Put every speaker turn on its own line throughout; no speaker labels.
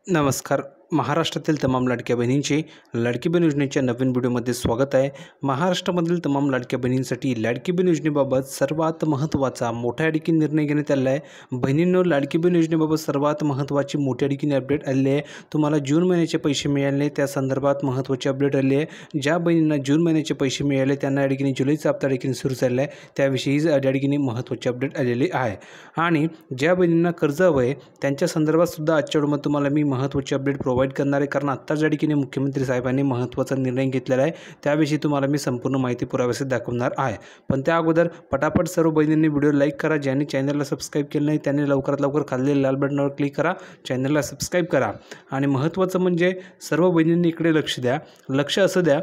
नमस्कार. महाराष्ट्रातील तमाम लाडक्या बहिणींचे लाडकी बहीण योजनेच्या नवीन व्हिडिओमध्ये स्वागत आहे. महाराष्ट्रामधील तमाम लाडक्या बहिणींसाठी लाडकी बहीण योजनेबाबत सर्वात महत्त्वाचा मोठ्या अडकीने निर्णय घेण्यात आला आहे. बहिणींनो, लाडकी बहीण योजनेबाबत सर्वात महत्त्वाची मोठ्या अडकीने अपडेट आली आहे. तुम्हाला जून महिन्याचे पैसे मिळाले त्या संदर्भात महत्त्वाची अपडेट आली आहे. ज्या बहिणींना जून महिन्याचे पैसे मिळाले त्यांना अडकीने जुलैचा हप्ता अडकीने सुरू झाला आहे, त्याविषयी अडकीने महत्त्वाची अपडेट आलेली आहे. आणि ज्या बहिणींना कर्ज हवं आहे त्यांच्या संदर्भात सुद्धा आजच्या व्हिडिओमध्ये तुम्हाला मी महत्त्वाची अपडेट प्रोव्हाइड करणार आहे. कारण आत्ताच या ठिकाणी मुख्यमंत्री साहेबांनी महत्त्वाचा निर्णय घेतलेला आहे, त्याविषयी तुम्हाला मी संपूर्ण माहिती पुराव्यासह दाखवणार आहे. पण त्या अगोदर पटापट सर्व बहिणींनी व्हिडिओ लाईक करा. ज्यांनी चॅनलला सबस्क्राईब केलं नाही त्यांनी लवकरात लवकर खाल्लेल्या लाल बटनावर क्लिक करा, चॅनलला सबस्क्राईब करा. आणि महत्त्वाचं म्हणजे सर्व बहिणींनी इकडे लक्ष द्या. लक्ष असं द्या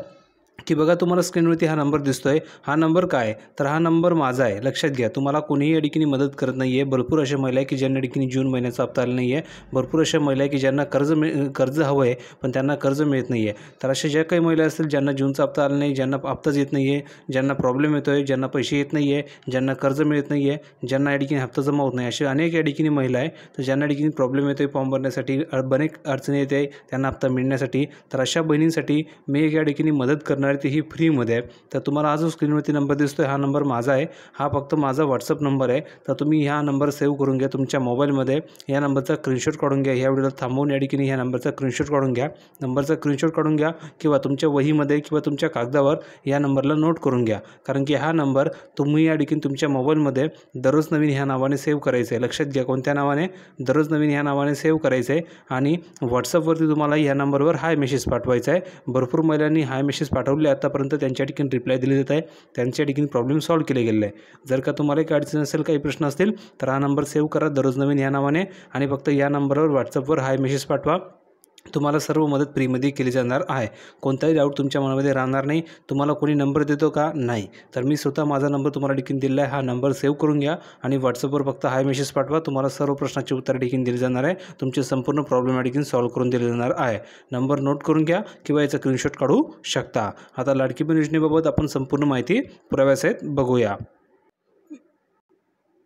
की बघा, तुम्हाला स्क्रीनवरती हा नंबर दिसतोय. हा नंबर काय, तर हा नंबर माझा आहे. लक्षात घ्या, तुम्हाला कोणीही अडकीने मदत करत नाही आहे. भरपूर अशा महिला आहे की ज्यांना अडकीने जून महिन्याचा हप्ता आला नाही आहे. भरपूर अशा महिला आहे की ज्यांना कर्ज हवं आहे पण त्यांना कर्ज मिळत नाही आहे. तर अशा ज्या काही महिला असतील ज्यांना जूनचा हप्ता आला नाही, ज्यांना हप्ताच येत नाही आहे, ज्यांना प्रॉब्लेम येतो आहे, ज्यांना पैसे येत नाही आहे, ज्यांना कर्ज मिळत नाही आहे, ज्यांना अडकीने हप्ता जमा होत नाही, असे अनेक अडकीने महिला आहे. तर ज्यांना अडकीने प्रॉब्लेम येतो आहे, फॉर्म भरण्यासाठी अनेक अडचणी येते त्यांना हप्ता मिळण्यासाठी, तर अशा बहिणींसाठी मी एक अडकीने मदत करणार, तीही फ्रीमध्ये. तर तुम्हाला हा जो स्क्रीनवरती नंबर दिसतोय हा नंबर माझा आहे. हा फक्त माझा व्हॉट्सअप नंबर आहे. तर तुम्ही ह्या नंबर सेव्ह करून घ्या तुमच्या मोबाईलमध्ये. या नंबरचा स्क्रीनशॉट काढून घ्या. ह्या व्हिडिओला थांबवून या ठिकाणी ह्या नंबरचा स्क्रीनशॉट काढून घ्या. नंबरचा स्क्रीनशॉट काढून घ्या किंवा तुमच्या वहीमध्ये किंवा तुमच्या कागदावर या नंबरला नोट करून घ्या. कारण की हा नंबर तुम्ही या ठिकाणी तुमच्या मोबाईलमध्ये दररोज नवीन ह्या नावाने सेव्ह करायचं आहे. लक्षात घ्या, कोणत्या नावाने, दररोज नवीन ह्या नावाने सेव्ह करायचं आहे. आणि व्हॉट्सअपवरती तुम्हाला ह्या नंबरवर हाय मेसेज पाठवायचा आहे. भरपूर महिलांनी हाय मेसेज पाठवले आतापर्यंत, त्यांच्या ठिकाणी रिप्लाय दिले जात आहे, त्यांच्या ठिकाणी प्रॉब्लेम सॉल्व्ह केले गेले आहे. जर का तुम्हाला काही अडचण असेल, काही प्रश्न असतील तर हा नंबर सेव्ह करा दररोज नवीन या नावाने आणि फक्त या नंबरवर व्हॉट्सअपवर हाय मेसेज पाठवा. तुम्हाला सर्व मदत फ्रीमध्ये केली जाणार आहे. कोणताही डाऊट तुमच्या मनामध्ये राहणार नाही. तुम्हाला कोणी नंबर देतो का, नाही, तर मी स्वतः माझा नंबर तुम्हाला ठिकाणी दिला आहे. हा नंबर सेव्ह करून घ्या आणि व्हॉट्सअपवर फक्त हाय मेसेज पाठवा. तुम्हाला सर्व प्रश्नाची उत्तर ठिकाणी दिली जाणार आहे. तुमचे संपूर्ण प्रॉब्लेम ठिकाणी सॉल्व्ह करून दिले जाणार आहे. नंबर नोट करून घ्या किंवा याचा स्क्रीनशॉट काढू शकता. आता लाडकी बहीण योजनेबाबत आपण संपूर्ण माहिती पुराव्यासहित बघूया.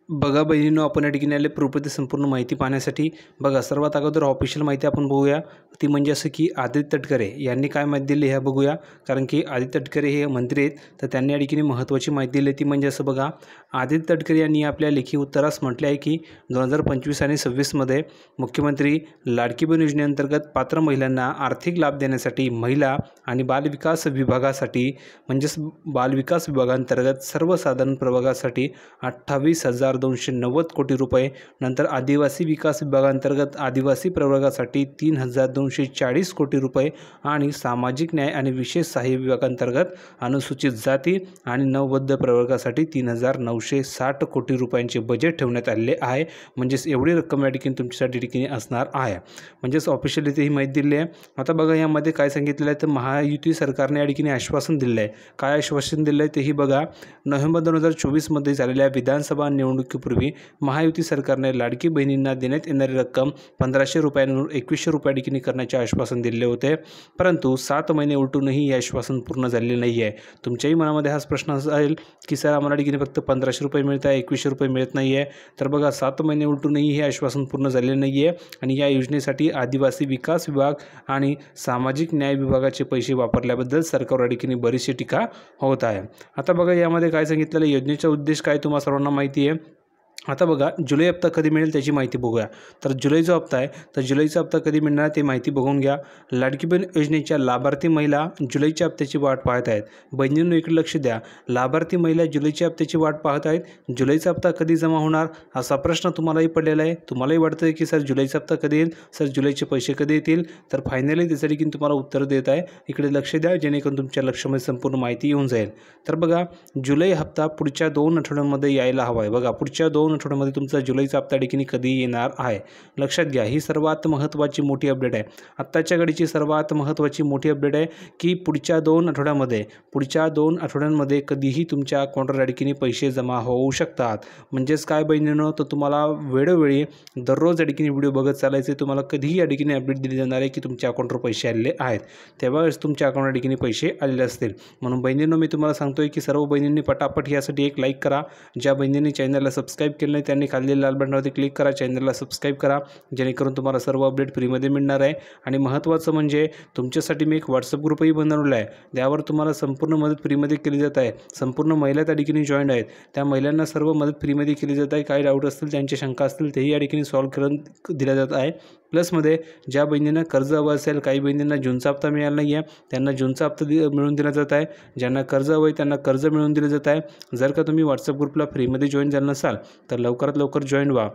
बघा बहिणींनो, आपण या ठिकाणी आले प्रूफमध्ये संपूर्ण माहिती पाहण्यासाठी. बघा, सर्वात अगोदर ऑफिशियल माहिती आपण बघूया. ती म्हणजे असं की आदित्य तटकरे यांनी काय माहिती दिली हे बघूया. कारण की आदित्य तटकरे हे मंत्री आहेत, तर त्यांनी या ठिकाणी महत्त्वाची माहिती दिली. ती म्हणजे असं बघा, आदित्य तटकरे यांनी आपल्या लेखी उत्तरास म्हटले आहे की 2025 आणि 26मध्ये मुख्यमंत्री लाडकी बहीण योजनेअंतर्गत पात्र महिलांना आर्थिक लाभ देण्यासाठी महिला आणि बालविकास विभागासाठी म्हणजेच बालविकास विभागांतर्गत सर्वसाधारण प्रभागासाठी 28,290 कोटी रुपये, नंतर आदिवासी विकास विभागांतर्गत आदिवासी प्रवर्गासाठी 3,240 कोटी रुपये आणि सामाजिक न्याय आणि विशेष सहाय्य विभागांतर्गत अनुसूचित जाती आणि नवबद्ध प्रवर्गासाठी 3,960 कोटी रुपयांचे बजेट ठेवण्यात आलेले आहे. म्हणजेच एवढी रक्कम या ठिकाणी तुमच्यासाठी ठिकाणी असणार आहे. म्हणजेच ऑफिशियली ही माहिती दिली आहे. आता बघा, यामध्ये काय सांगितलेलं आहे तर महायुती सरकारने या ठिकाणी आश्वासन दिलं आहे. काय आश्वासन दिलं आहे तेही बघा. नोव्हेंबर 2024मध्ये झालेल्या विधानसभा निवडणुकीपूर्वी महायुती सरकारने लाडकी बहिणींना देण्यात येणारी रक्कम 1,500 रुपयांवरून 2,100 रुपये ठिकाणी करण्याचे आश्वासन दिले होते. परंतु 7 महिने उलटूनही हे आश्वासन पूर्ण झालेले नाही आहे. तुमच्याही मनामध्ये हाच प्रश्न असेल की सर, आम्हाला ठिकाणी फक्त 1,500 रुपये मिळत आहे, 2,100 रुपये मिळत नाही आहे. तर बघा, 7 महिने उलटूनही हे आश्वासन पूर्ण झालेले नाही आहे. आणि या योजनेसाठी आदिवासी विकास विभाग आणि सामाजिक न्याय विभागाचे पैसे वापरल्याबद्दल सरकारवर या ठिकाणी बरीचशी टीका होत आहे. आता बघा, यामध्ये काय सांगितलेलं, योजनेचा उद्देश काय तुम्हाला सर्वांना माहिती आहे. आता बघा, जुलै हप्ता कधी मिळेल त्याची माहिती बघूया. तर जुलै जो हप्ता आहे तर जुलैचा हप्ता कधी मिळणार ते माहिती बघून घ्या. लाडकी बहीण योजनेच्या लाभार्थी महिला जुलैच्या हप्त्याची वाट पाहत आहेत. बहिणींनो, इकडे लक्ष द्या. लाभार्थी महिला जुलैच्या हप्त्याची वाट पाहत आहेत. जुलैचा हप्ता कधी जमा होणार असा प्रश्न तुम्हालाही पडलेला आहे. तुम्हालाही वाटतं आहे की सर जुलैचा हप्ता कधी येईल, सर जुलैचे पैसे कधी येतील. तर फायनली त्यासाठी की तुम्हाला उत्तर देत आहे. इकडे लक्ष द्या जेणेकरून तुमच्या लक्षामध्ये संपूर्ण माहिती येऊन जाईल. तर बघा, जुलै हप्ता पुढच्या 2 आठवड्यांमध्ये यायला हवा आहे. बघा, पुढच्या 2 आठवड्यामध्ये तुमचा जुलैचा हप्ता ठिकाणी कधी येणार आहे लक्षात घ्या. ही सर्वात महत्त्वाची मोठी अपडेट आहे. आत्ताच्या घडीची सर्वात महत्त्वाची मोठी अपडेट आहे की पुढच्या 2 आठवड्यांमध्ये कधीही तुमच्या अकाउंटवर ठिकाणी पैसे जमा होऊ शकतात. म्हणजेच काय बहिणींनो, तर तुम्हाला वेळोवेळी दररोज ठिकाणी व्हिडिओ बघत चालायचे. तुम्हाला कधीही ठिकाणी अपडेट दिली जाणार आहे की तुमच्या अकाउंटवर पैसे आलेले आहेत. तेव्हाच तुमच्या अकाउंटवर ठिकाणी पैसे आलेले असतील. म्हणून बहिणींनो, मी तुम्हाला सांगतोय की सर्व बहिणींनी पटापट यासाठी एक लाईक करा. ज्या बहिणींनी चॅनलला सबस्क्राईब केलं केलं नाही त्यांनी खाली लाल बटनावरती क्लिक करा, चॅनलला सबस्क्राईब करा, जेणेकरून तुम्हाला सर्व अपडेट फ्रीमध्ये मिळणार आहे. आणि महत्त्वाचं म्हणजे तुमच्यासाठी मी एक व्हॉट्सअप ग्रुपही बनवलेला आहे, त्यावर तुम्हाला संपूर्ण मदत फ्रीमध्ये केली जात आहे. संपूर्ण महिला त्या ठिकाणी जॉईन आहेत, त्या महिलांना सर्व मदत फ्रीमध्ये केली जात आहे. काही डाऊट असतील, त्यांच्या शंका असतील, तेही या ठिकाणी सॉल्व्ह करून दिल्या जात आहे. प्लसमध्ये ज्या बहिणींना कर्ज हवं असेल, काही बहिणींना जूनचा हप्ता मिळाला नाही आहे, त्यांना जूनचा हप्ता मिळवून दिला जात आहे. ज्यांना कर्ज हवं आहे त्यांना कर्ज मिळवून दिलं जात आहे. जर का तुम्ही व्हॉट्सअप ग्रुपला फ्रीमध्ये जॉईन झाला नसाल तर लवकरात लवकर जॉईन व्हा.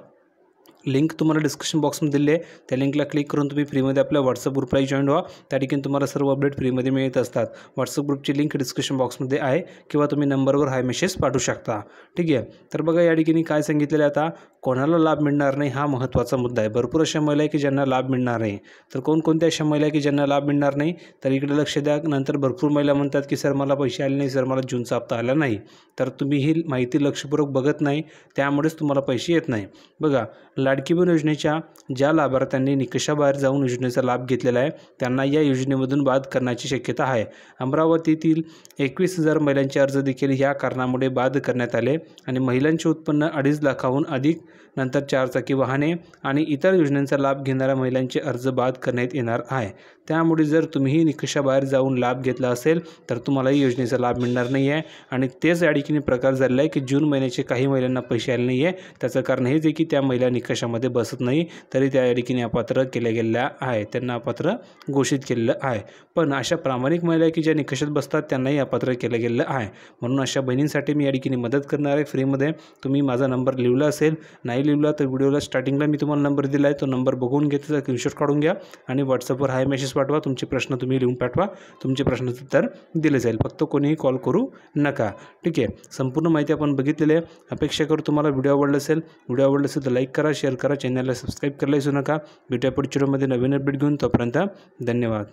लिंक तुम्हाला डिस्क्रिप्शन बॉक्समध्ये दिली आहे, त्या लिंकला क्लिक करून तुम्ही फ्रीमध्ये आपल्या व्हॉट्सअप ग्रुपलाही जॉईन व्हा. त्या ठिकाणी तुम्हाला सर्व अपडेट फ्रीमध्ये मिळत असतात. व्हॉट्सअप ग्रुपची लिंक डिस्क्रिप्शन बॉक्समध्ये आहे किंवा तुम्ही नंबरवर हाय मेसेज पाठवू शकता. ठीक आहे. तर बघा या ठिकाणी काय सांगितलेलं आहे, आता कोणाला लाभ मिळणार नाही हा महत्त्वाचा मुद्दा आहे. भरपूर अशा महिला आहे की ज्यांना लाभ मिळणार नाही. तर कोणकोणत्या अशा महिला आहे की ज्यांना लाभ मिळणार नाही, तर इकडे लक्ष द्या. नंतर भरपूर महिला म्हणतात की सर मला पैसे आले नाही, सर मला जूनचा हप्ता आला नाही. तर तुम्ही ही माहिती लक्षपूर्वक बघत नाही, त्यामुळेच तुम्हाला पैसे येत नाही. बघा लाडकी बहीण योजनेच्या ज्या लाभार्थ्यांनी निकषाबाहेर जाऊन योजनेचा लाभ घेतलेला आहे त्यांना या योजनेमधून बाद करण्याची शक्यता आहे. अमरावतीतील 21,000 महिलांचे अर्ज देखील या कारणामुळे बाद करण्यात आले आणि महिलांचे उत्पन्न 2.5 लाखाहून अधिक, नंतर 4 चाकी वाहने आणि इतर योजनांचा लाभ घेणाऱ्या महिलांचे अर्ज बाद करण्यात येणार आहे. त्यामुळे जर तुम्हीही निकषाबाहेर जाऊन लाभ घेतला असेल तर तुम्हालाही योजनेचा लाभ मिळणार नाही आहे. आणि तेच या ठिकाणी प्रकार झालेला आहे की जून महिन्याचे काही महिलांना पैसे आले नाही आहे. त्याचं कारण हेच आहे की त्या महिला निकषामध्ये बसत नाही, तरी त्या या ठिकाणी अपात्र केल्या गेलेल्या आहे, त्यांना अपात्र घोषित केलेलं आहे. पण अशा प्रामाणिक महिला की ज्या निकषात बसतात त्यांनाही अपात्र केलं गेलेलं आहे. म्हणून अशा बहिणींसाठी मी या ठिकाणी मदत करणार आहे फ्रीमध्ये. तुम्ही माझा नंबर लिहिला असेल, नाही लिहिला तर व्हिडिओला स्टार्टिंगला मी तुम्हाला नंबर दिला आहे, तो नंबर बघून घ्या, त्याचा स्क्रीनशॉट काढून घ्या आणि व्हॉट्सअपवर हाय मेसेज पाठवा. तुमचे प्रश्न तुम्ही लिहून पाठवा, तुमचे प्रश्नाचं उत्तर दिले जाईल. फक्त कोणीही कॉल करू नका. ठीक आहे. संपूर्ण माहिती आपण बघितलेली आहे. अपेक्षा करू तुम्हाला व्हिडिओ आवडला असेल तर लाईक करा, शेअर करा, चॅनलला सबस्क्राईब करायला विसरू नका. भेटूया पुढच्या व्हिडिओमध्ये नवीन अपडेट घेऊन. तोपर्यंत धन्यवाद.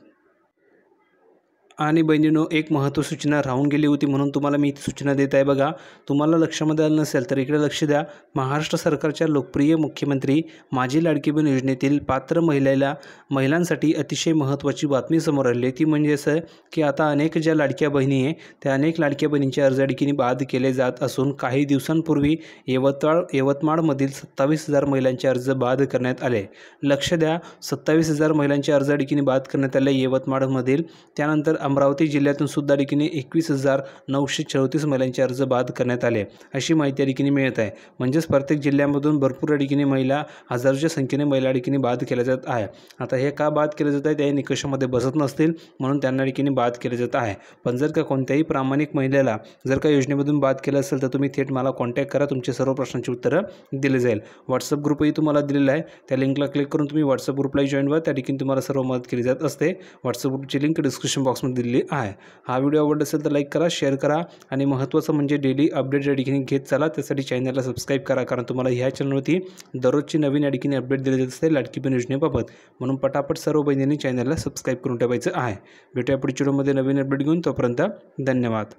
आणि बहिणींनो, एक महत्त्व सूचना राहून गेली होती म्हणून तुम्हाला मी इथे सूचना देत आहे. बघा तुम्हाला लक्षामध्ये आलं नसेल तर इकडे लक्ष द्या. महाराष्ट्र सरकारच्या लोकप्रिय मुख्यमंत्री माझी लाडकी बहीण योजनेतील पात्र महिलांसाठी अतिशय महत्त्वाची बातमी समोर आली आहे. ती म्हणजे असं की आता अनेक ज्या लाडक्या बहिणी आहे त्या अनेक लाडक्या बहिणींच्या अर्ज ठिकाणी बाद केले जात असून काही दिवसांपूर्वी यवतमाळमधील 27,000 महिलांचे अर्ज बाद करण्यात आले. लक्ष द्या, 27,000 महिलांचे अर्ज ठिकाणी बाद करण्यात आले यवतमाळमधील. त्यानंतर अमरावती जिल्ह्यातून सुद्धा ठिकाणी 21,934 महिलांचे अर्ज बाद करण्यात आले, अशी माहिती या ठिकाणी मिळत आहे. म्हणजेच प्रत्येक जिल्ह्यामधून भरपूर ठिकाणी महिला, हजारोच्या संख्येने महिला ठिकाणी बाद केल्या जात आहे. आता हे का बाद केले जात आहे, त्या निकषामध्ये बसत नसतील म्हणून त्यांना ठिकाणी बाद केले जात आहे. पण जर का कोणत्याही प्रामाणिक महिलेला जर का योजनेमधून बाद केलं असेल तर तुम्ही थेट मला कॉन्टॅक्ट करा, तुमचे सर्व प्रश्नांची उत्तरं दिले जाईल. व्हॉट्सअप ग्रुपही तुम्हाला दिलेला आहे, त्या लिंकला क्लिक करून तुम्ही व्हॉट्सअप ग्रुपलाही जॉईन व्हा. त्या ठिकाणी तुम्हाला सर्व मदत केली जात असते. व्हॉट्सअप ग्रुपची लिंक डिस्क्रिप्शन बॉक्समध्ये दिलेली आहे. हा व्हिडिओ आवडला असेल तर लाईक करा, शेअर करा आणि महत्त्वाचं म्हणजे डेली अपडेट या ठिकाणी घेत चला. त्यासाठी चॅनलला सबस्क्राईब करा, कारण तुम्हाला ह्या चॅनलवरती दररोजची नवीन या ठिकाणी अपडेट दिली जात असते लाडकी बहीण योजनेबाबत. म्हणून पटापट सर्व बहिणींनी चॅनलला सबस्क्राईब करून ठेवायचं आहे. भेटूया पुढच्या व्हिडिओमध्ये नवीन अपडेट घेऊन. तोपर्यंत धन्यवाद.